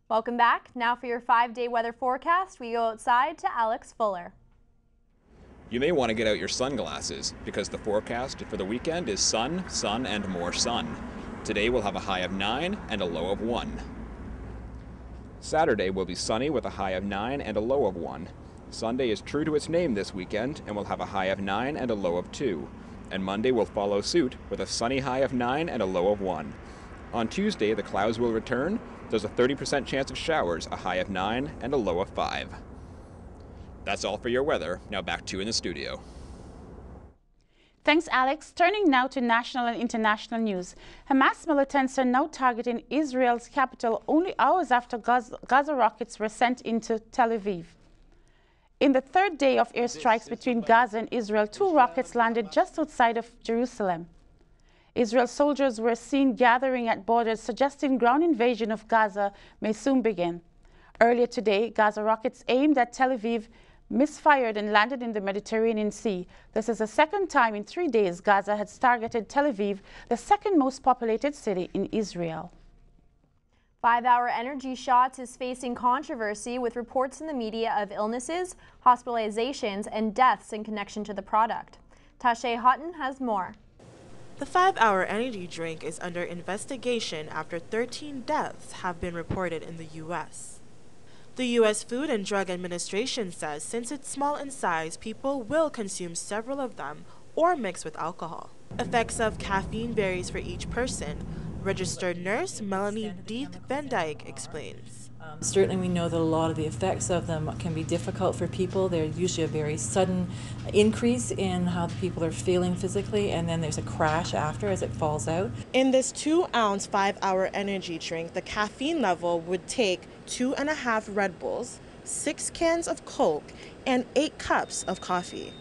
Welcome back. Now for your 5-day weather forecast, we go outside to Alex Fuller. You may want to get out your sunglasses because the forecast for the weekend is sun, sun, and more sun. Today we'll have a high of 9 and a low of 1. Saturday will be sunny with a high of 9 and a low of 1. Sunday is true to its name this weekend and will have a high of 9 and a low of 2. And Monday will follow suit with a sunny high of 9 and a low of 1. On Tuesday, the clouds will return. There's a 30% chance of showers, a high of 9 and a low of 5. That's all for your weather. Now back to you in the studio. Thanks, Alex. Turning now to national and international news. Hamas militants are now targeting Israel's capital only hours after Gaza rockets were sent into Tel Aviv. In the third day of airstrikes between Gaza and Israel, 2 rockets landed just outside of Jerusalem. Israel soldiers were seen gathering at borders, suggesting ground invasion of Gaza may soon begin. Earlier today, Gaza rockets aimed at Tel Aviv misfired and landed in the Mediterranean Sea. This is the second time in 3 days Gaza has targeted Tel Aviv, the second most populated city in Israel. 5-hour energy shots is facing controversy with reports in the media of illnesses, hospitalizations, and deaths in connection to the product. Tashay Houghton has more. The 5-hour energy drink is under investigation after 13 deaths have been reported in the U.S. The U.S. Food and Drug Administration says since it's small in size, people will consume several of them or mix with alcohol. Effects of caffeine varies for each person. Registered nurse Melanie Deeth Van Dyke explains. Certainly we know that a lot of the effects of them can be difficult for people. There's usually a very sudden increase in how the people are feeling physically, and then there's a crash after as it falls out. In this 2-ounce 5-hour energy drink, the caffeine level would take 2.5 Red Bulls, 6 cans of Coke, and 8 cups of coffee.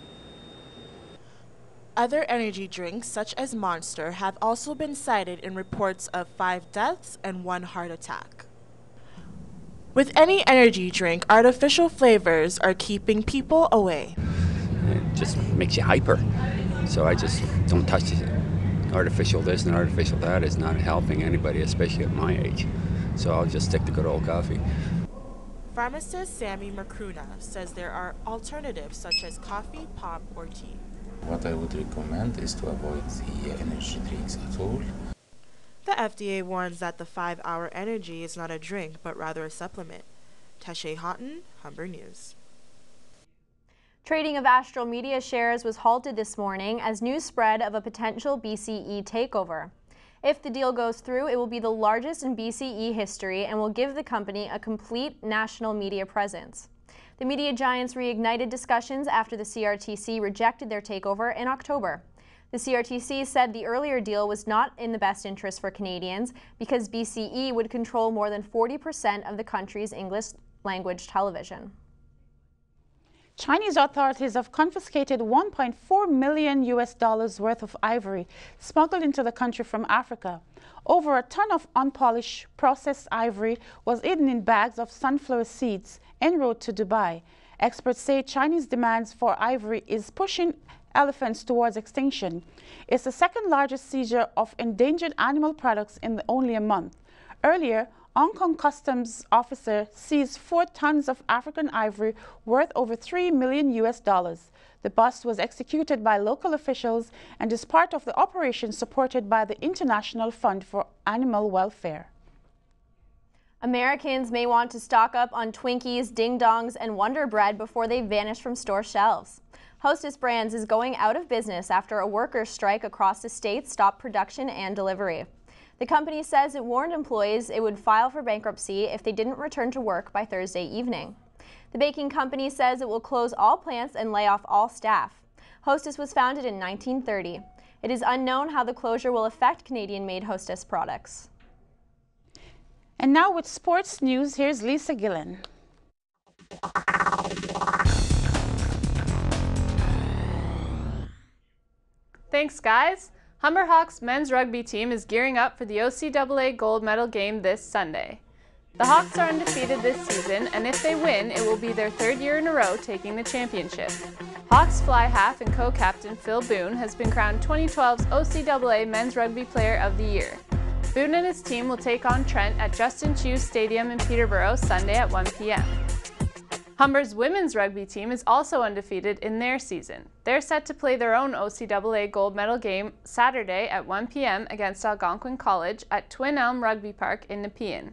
Other energy drinks, such as Monster, have also been cited in reports of 5 deaths and 1 heart attack. With any energy drink, artificial flavors are keeping people away. It just makes you hyper. So I just don't touch it. Artificial this and artificial that is not helping anybody, especially at my age. So I'll just stick to good old coffee. Pharmacist Sammy Macruna says there are alternatives such as coffee, pop, or tea. What I would recommend is to avoid the energy drinks at all. The FDA warns that the 5-hour energy is not a drink, but rather a supplement. Tashay Houghton, Humber News. Trading of Astral Media shares was halted this morning as news spread of a potential BCE takeover. If the deal goes through, it will be the largest in BCE history and will give the company a complete national media presence. The media giants reignited discussions after the CRTC rejected their takeover in October. The CRTC said the earlier deal was not in the best interest for Canadians because BCE would control more than 40% of the country's English language television. Chinese authorities have confiscated $1.4 million worth of ivory smuggled into the country from Africa. Over a ton of unpolished, processed ivory was hidden in bags of sunflower seeds en route to Dubai. Experts say Chinese demands for ivory is pushing elephants towards extinction. It's the second largest seizure of endangered animal products in only a month. Earlier, Hong Kong customs officer seized 4 tons of African ivory worth over $3 million. The bust was executed by local officials and is part of the operation supported by the International Fund for Animal Welfare. Americans may want to stock up on Twinkies, Ding Dongs, and Wonder Bread before they vanish from store shelves. Hostess Brands is going out of business after a workers' strike across the state stopped production and delivery. The company says it warned employees it would file for bankruptcy if they didn't return to work by Thursday evening. The baking company says it will close all plants and lay off all staff. Hostess was founded in 1930. It is unknown how the closure will affect Canadian-made Hostess products. And now with sports news, here's Lisa Gillen. Thanks, guys. Humber Hawks men's rugby team is gearing up for the OCAA gold medal game this Sunday. The Hawks are undefeated this season, and if they win, it will be their 3rd year in a row taking the championship. Hawks fly half and co-captain Phil Boone has been crowned 2012's OCAA Men's Rugby Player of the Year. Boone and his team will take on Trent at Justin Chew Stadium in Peterborough Sunday at 1 p.m. Humber's women's rugby team is also undefeated in their season. They're set to play their own OCAA gold medal game Saturday at 1 p.m. against Algonquin College at Twin Elm Rugby Park in Nepean.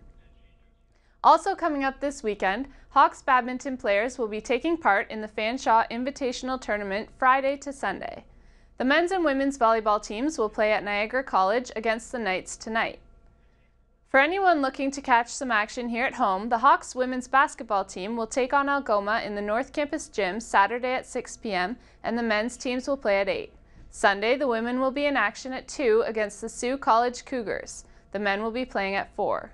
Also coming up this weekend, Hawks badminton players will be taking part in the Fanshawe Invitational Tournament Friday to Sunday. The men's and women's volleyball teams will play at Niagara College against the Knights tonight. For anyone looking to catch some action here at home, the Hawks women's basketball team will take on Algoma in the North Campus Gym Saturday at 6 p.m. and the men's teams will play at 8. Sunday, the women will be in action at 2 against the Sioux College Cougars. The men will be playing at 4.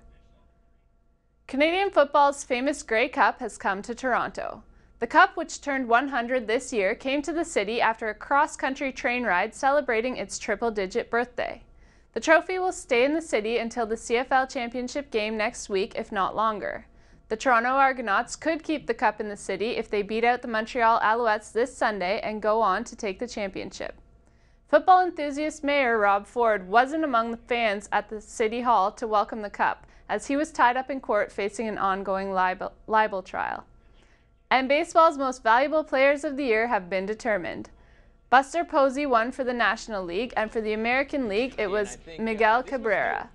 Canadian football's famous Grey Cup has come to Toronto. The Cup, which turned 100 this year, came to the city after a cross-country train ride celebrating its triple-digit birthday. The trophy will stay in the city until the CFL Championship game next week, if not longer. The Toronto Argonauts could keep the Cup in the city if they beat out the Montreal Alouettes this Sunday and go on to take the championship. Football enthusiast Mayor Rob Ford wasn't among the fans at the City Hall to welcome the Cup, as he was tied up in court facing an ongoing libel trial. And baseball's most valuable players of the year have been determined. Buster Posey won for the National League, and for the American League, it was Miguel Cabrera.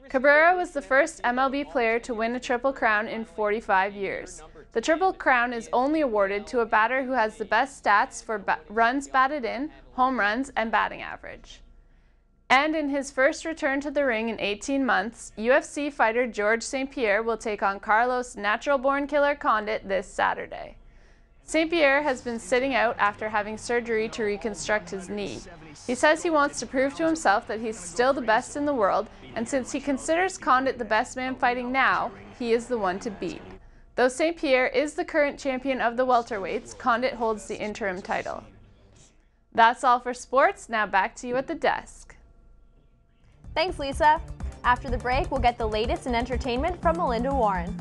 Cabrera was the first MLB player to win a Triple Crown in 45 years. The Triple Crown is only awarded to a batter who has the best stats for runs batted in, home runs, and batting average. And in his first return to the ring in 18 months, UFC fighter George St. Pierre will take on Carlos Natural-Born Killer Condit this Saturday. St. Pierre has been sitting out after having surgery to reconstruct his knee. He says he wants to prove to himself that he's still the best in the world, and since he considers Condit the best man fighting now, he is the one to beat. Though St. Pierre is the current champion of the welterweights, Condit holds the interim title. That's all for sports. Now back to you at the desk. Thanks, Lisa. After the break, we'll get the latest in entertainment from Melinda Warren.